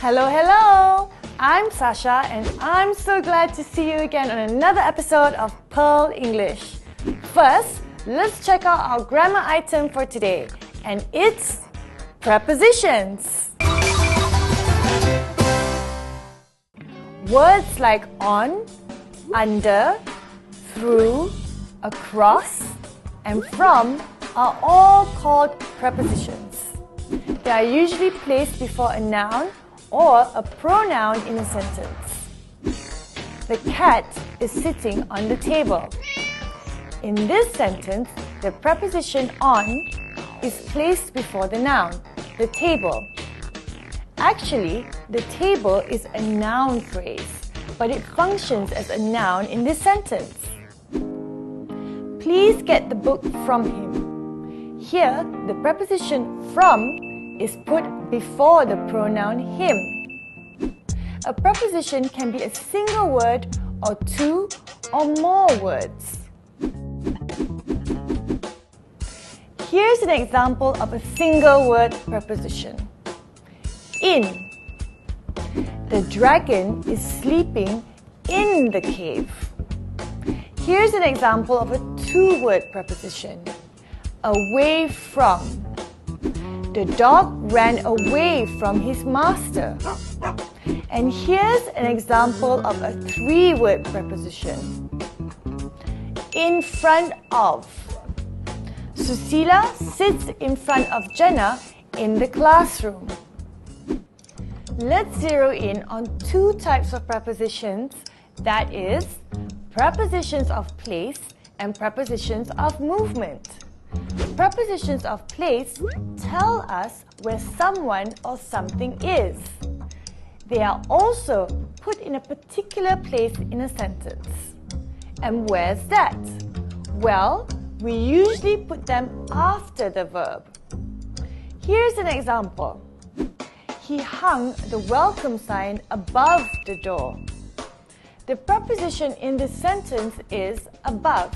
Hello, hello! I'm Sasha and I'm so glad to see you again on another episode of Pearl English. First, let's check out our grammar item for today, and it's prepositions. Words like on, under, through, across, and from are all called prepositions. They are usually placed before a noun or a pronoun in a sentence. The cat is sitting on the table. In this sentence, the preposition on is placed before the noun, the table. Actually, the table is a noun phrase, but it functions as a noun in this sentence. Please get the book from him. Here, the preposition from is put before the pronoun him. A preposition can be a single word or two or more words. Here's an example of a single word preposition. In. The dragon is sleeping in the cave. Here's an example of a two-word preposition. Away from. The dog ran away from his master. And here's an example of a three-word preposition. In front of. Susila sits in front of Jenna in the classroom. Let's zero in on two types of prepositions, that is, prepositions of place and prepositions of movement. Prepositions of place tell us where someone or something is. They are also put in a particular place in a sentence. And where's that? Well, we usually put them after the verb. Here's an example. He hung the welcome sign above the door. The preposition in this sentence is above.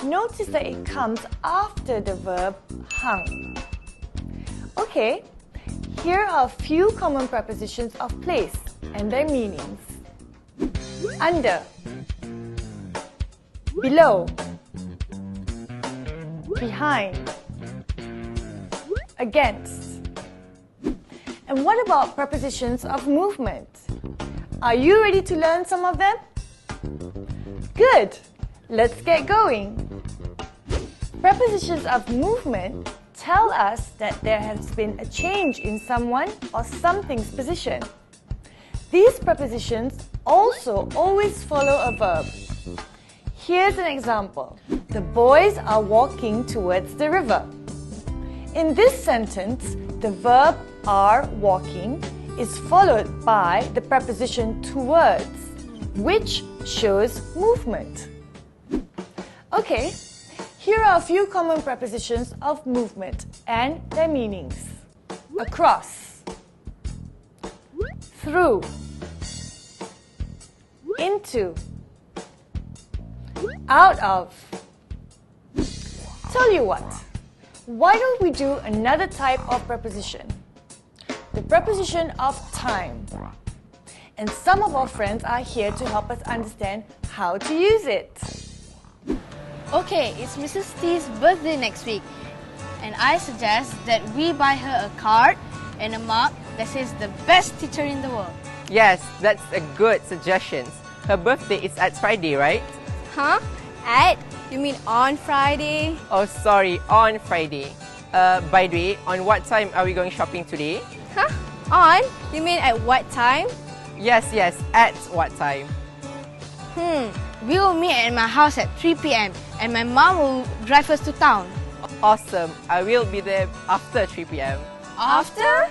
Notice that it comes after the verb hung. Okay, here are a few common prepositions of place and their meanings. Under, below, behind, against. And what about prepositions of movement? Are you ready to learn some of them? Good! Let's get going. Prepositions of movement tell us that there has been a change in someone or something's position. These prepositions also always follow a verb. Here's an example. The boys are walking towards the river. In this sentence, the verb are walking is followed by the preposition towards, which shows movement. Okay, here are a few common prepositions of movement and their meanings. Across, through, into, out of. Tell you what, why don't we do another type of preposition? The preposition of time. And some of our friends are here to help us understand how to use it. Okay, it's Mrs. T's birthday next week, and I suggest that we buy her a card and a mug that says the best teacher in the world. Yes, that's a good suggestion. Her birthday is at Friday, right? Huh? At? You mean on Friday? Oh, sorry, on Friday. By the way, on what time are we going shopping today? Huh? On? You mean at what time? Yes, at what time? We will meet at my house at 3 p.m. and my mom will drive us to town. Awesome. I will be there after 3 p.m. After?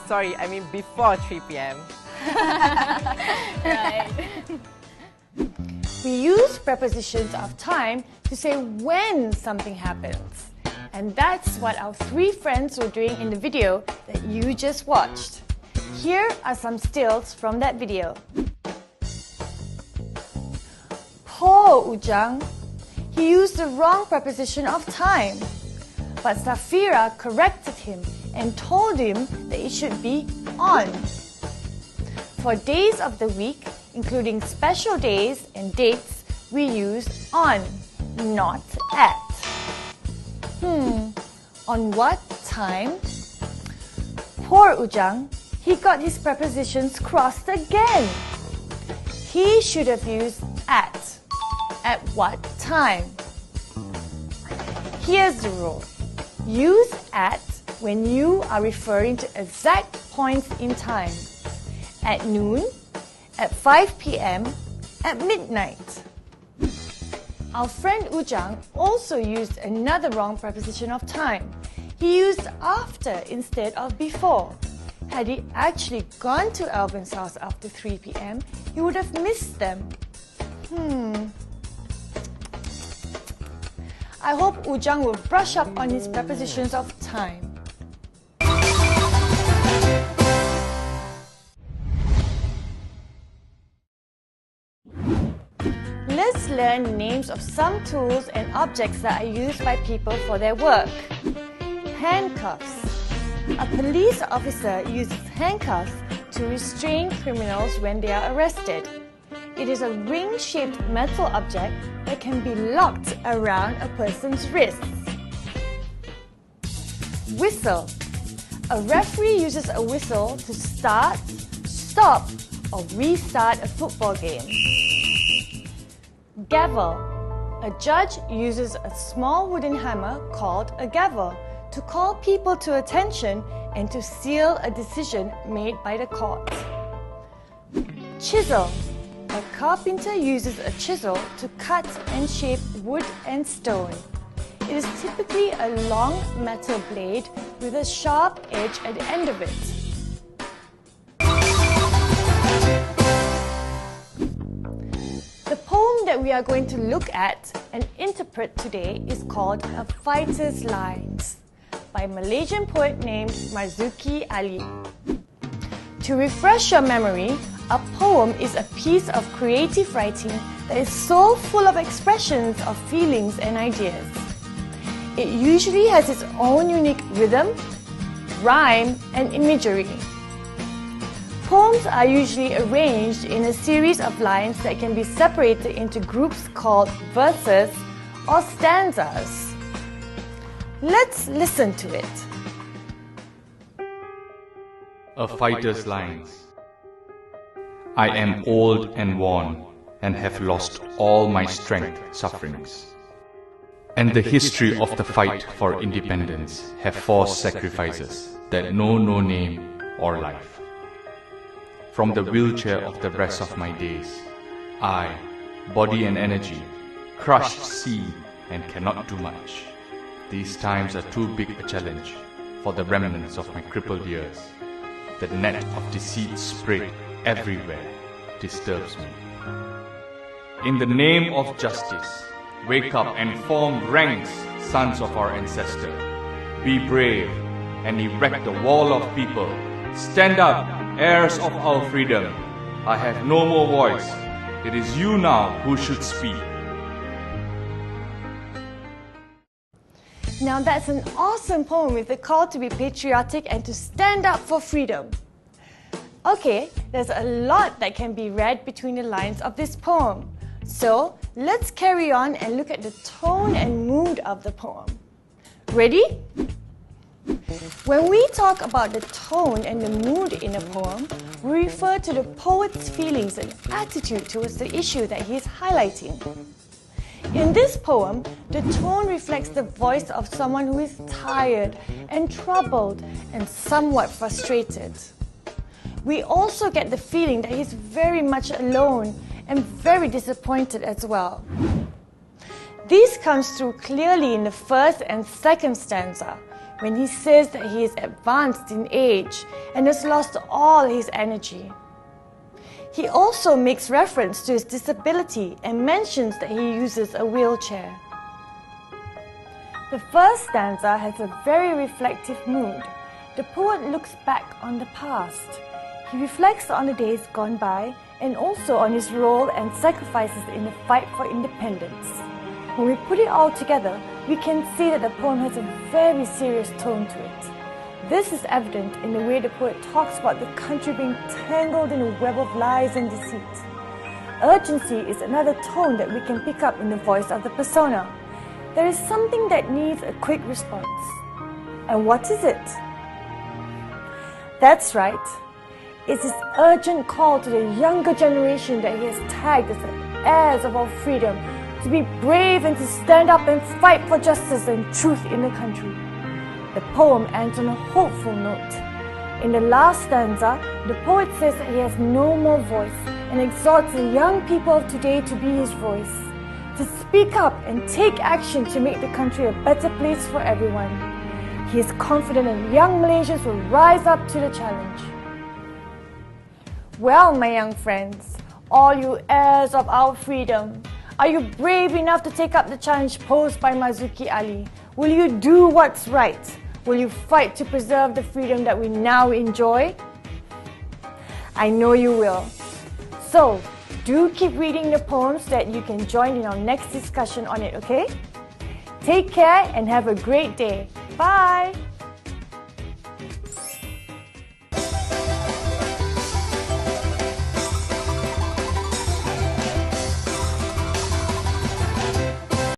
Sorry, I mean before 3 p.m. Right. We use prepositions of time to say when something happens. And that's what our three friends were doing in the video that you just watched. Here are some stills from that video. Poor Ujang. He used the wrong preposition of time. But Safira corrected him and told him that it should be on. For days of the week, including special days and dates, we use on, not at. On what time? Poor Ujang, he got his prepositions crossed again. He should have used at. At what time? Here's the rule. Use at when you are referring to exact points in time. At noon, at 5 p.m, at midnight. Our friend Ujang also used another wrong preposition of time. He used after instead of before. Had he actually gone to Alvin's house after 3 p.m, he would have missed them. I hope Ujang will brush up on his prepositions of time. Let's learn names of some tools and objects that are used by people for their work. Handcuffs. A police officer uses handcuffs to restrain criminals when they are arrested. It is a ring-shaped metal object that can be locked around a person's wrists. Whistle. A referee uses a whistle to start, stop, or restart a football game. Gavel. A judge uses a small wooden hammer called a gavel to call people to attention and to seal a decision made by the court. Chisel. A carpenter uses a chisel to cut and shape wood and stone. It is typically a long metal blade with a sharp edge at the end of it. The poem that we are going to look at and interpret today is called A Fighter's Lines by Malaysian poet named Marzuki Ali. To refresh your memory, a poem is a piece of creative writing that is so full of expressions of feelings and ideas. It usually has its own unique rhythm, rhyme, and imagery. Poems are usually arranged in a series of lines that can be separated into groups called verses or stanzas. Let's listen to it. A Fighter's Lines. I am old and worn, and have lost all my strength sufferings. And the history of the fight for independence have forced sacrifices that know no name or life. From the wheelchair of the rest of my days, I, body and energy, crushed see and cannot do much. These times are too big a challenge for the remnants of my crippled years. The net of deceit spread everywhere disturbs me. In the name of justice, wake up and form ranks, sons of our ancestor. Be brave and erect a wall of people. Stand up, heirs of our freedom. I have no more voice. It is you now who should speak. Now that's an awesome poem with a call to be patriotic and to stand up for freedom. Okay, there's a lot that can be read between the lines of this poem. So let's carry on and look at the tone and mood of the poem. Ready? When we talk about the tone and the mood in a poem, we refer to the poet's feelings and attitude towards the issue that he is highlighting. In this poem, the tone reflects the voice of someone who is tired and troubled and somewhat frustrated. We also get the feeling that he's very much alone and very disappointed as well. This comes through clearly in the first and second stanza, when he says that he is advanced in age and has lost all his energy. He also makes reference to his disability and mentions that he uses a wheelchair. The first stanza has a very reflective mood. The poet looks back on the past. He reflects on the days gone by and also on his role and sacrifices in the fight for independence. When we put it all together, we can see that the poem has a very serious tone to it. This is evident in the way the poet talks about the country being tangled in a web of lies and deceit. Urgency is another tone that we can pick up in the voice of the persona. There is something that needs a quick response. And what is it? That's right. It's his urgent call to the younger generation that he has tagged as the heirs of our freedom, to be brave and to stand up and fight for justice and truth in the country. The poem ends on a hopeful note. In the last stanza, the poet says that he has no more voice and exhorts the young people of today to be his voice, to speak up and take action to make the country a better place for everyone. He is confident that young Malaysians will rise up to the challenge. Well, my young friends, all you heirs of our freedom, are you brave enough to take up the challenge posed by Marzuki Ali? Will you do what's right? Will you fight to preserve the freedom that we now enjoy? I know you will. So, do keep reading the poems that you can join in our next discussion on it, okay? Take care and have a great day. Bye!